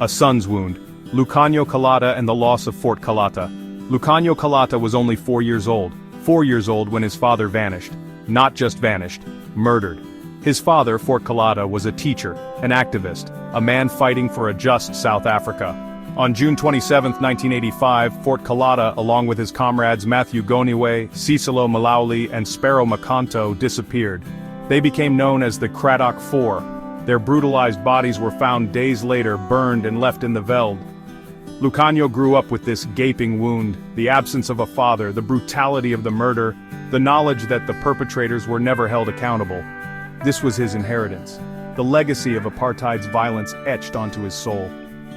A son's wound, Lucanio Calata and the loss of Fort Calata. Lucanio Calata was only 4 years old when his father vanished. Not just vanished, murdered. His father, Fort Calata, was a teacher, an activist, a man fighting for a just South Africa. On June 27, 1985, Fort Calata, along with his comrades Matthew Goniwe, Cicelo Malauli, and Sparrow Makanto, disappeared. They became known as the Cradock Four. Their brutalized bodies were found days later, burned and left in the veld. Lucanio grew up with this gaping wound, the absence of a father, the brutality of the murder, the knowledge that the perpetrators were never held accountable. This was his inheritance, the legacy of apartheid's violence etched onto his soul.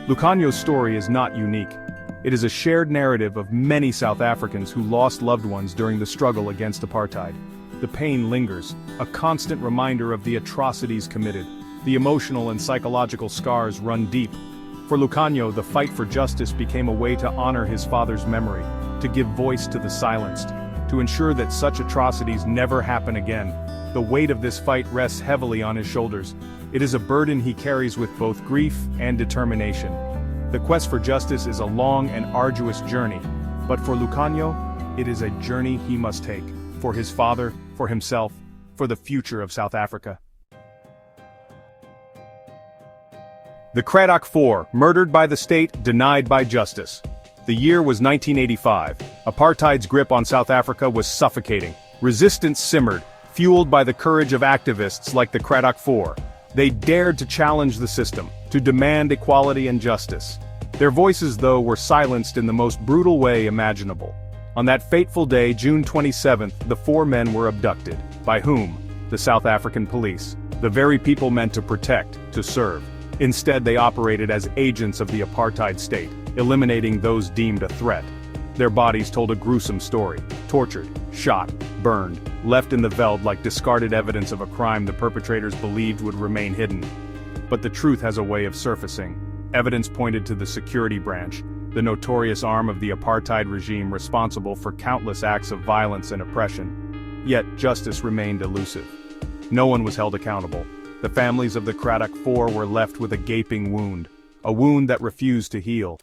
Lucanio's story is not unique. It is a shared narrative of many South Africans who lost loved ones during the struggle against apartheid. The pain lingers, a constant reminder of the atrocities committed. The emotional and psychological scars run deep. For Lucanio, the fight for justice became a way to honor his father's memory, to give voice to the silenced, to ensure that such atrocities never happen again. The weight of this fight rests heavily on his shoulders. It is a burden he carries with both grief and determination. The quest for justice is a long and arduous journey, but for Lucanio, it is a journey he must take, for his father, for himself, for the future of South Africa. The Cradock Four, murdered by the state, denied by justice. The year was 1985. Apartheid's grip on South Africa was suffocating. Resistance simmered, fueled by the courage of activists like the Cradock Four. They dared to challenge the system, to demand equality and justice. Their voices, though, were silenced in the most brutal way imaginable. On that fateful day, June 27th, the four men were abducted. By whom? The South African police. The very people meant to protect, to serve. Instead, they operated as agents of the apartheid state, eliminating those deemed a threat. Their bodies told a gruesome story. Tortured, shot, burned, left in the veld like discarded evidence of a crime the perpetrators believed would remain hidden. But the truth has a way of surfacing. Evidence pointed to the security branch, the notorious arm of the apartheid regime responsible for countless acts of violence and oppression. Yet justice remained elusive. No one was held accountable. The families of the Cradock Four were left with a gaping wound, a wound that refused to heal.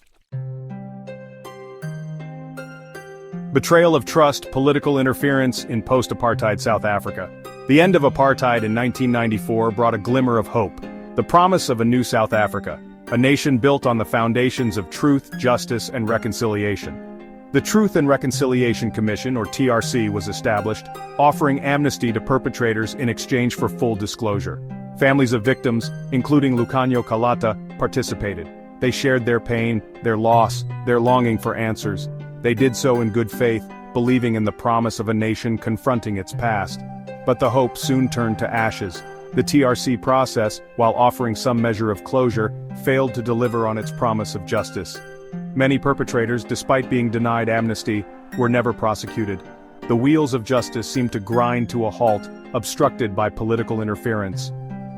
Betrayal of trust, political interference in post-apartheid South Africa. The end of apartheid in 1994 brought a glimmer of hope, the promise of a new South Africa, a nation built on the foundations of truth, justice, and reconciliation. The Truth and Reconciliation Commission, or TRC, was established, offering amnesty to perpetrators in exchange for full disclosure. Families of victims, including Lucanio Calata, participated. They shared their pain, their loss, their longing for answers. They did so in good faith, believing in the promise of a nation confronting its past. But the hope soon turned to ashes. The TRC process, while offering some measure of closure, failed to deliver on its promise of justice. Many perpetrators, despite being denied amnesty, were never prosecuted. The wheels of justice seemed to grind to a halt, obstructed by political interference.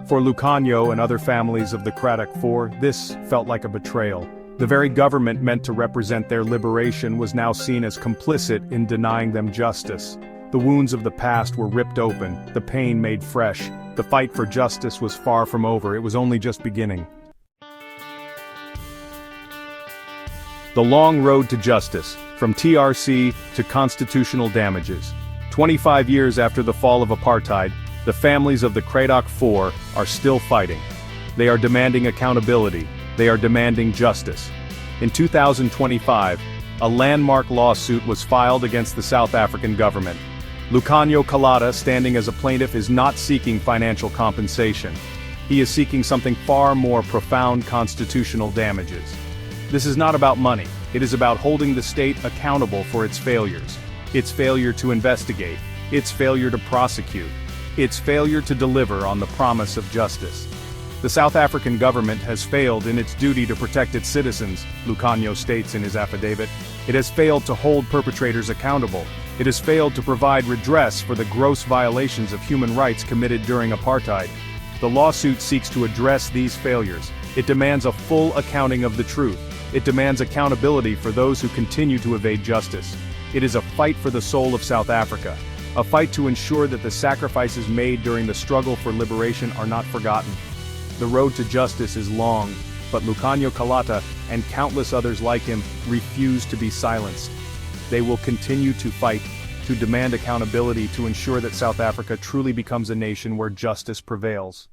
For Lucanio and other families of the Cradock Four, this felt like a betrayal. The very government meant to represent their liberation was now seen as complicit in denying them justice. The wounds of the past were ripped open, the pain made fresh. The fight for justice was far from over, it was only just beginning. The long road to justice, from TRC to constitutional damages. 25 years after the fall of apartheid, the families of the Cradock Four are still fighting. They are demanding accountability. They are demanding justice. In 2025, a landmark lawsuit was filed against the South African government. Lucanio Calata, standing as a plaintiff, is not seeking financial compensation. He is seeking something far more profound: constitutional damages. This is not about money. It is about holding the state accountable for its failures. Its failure to investigate. Its failure to prosecute. Its failure to deliver on the promise of justice. The South African government has failed in its duty to protect its citizens, Lucanio states in his affidavit. It has failed to hold perpetrators accountable. It has failed to provide redress for the gross violations of human rights committed during apartheid. The lawsuit seeks to address these failures. It demands a full accounting of the truth. It demands accountability for those who continue to evade justice. It is a fight for the soul of South Africa. A fight to ensure that the sacrifices made during the struggle for liberation are not forgotten. The road to justice is long, But Lucanio Calata, and countless others like him, refuse to be silenced. They will continue to fight, to demand accountability to ensure that South Africa truly becomes a nation where justice prevails.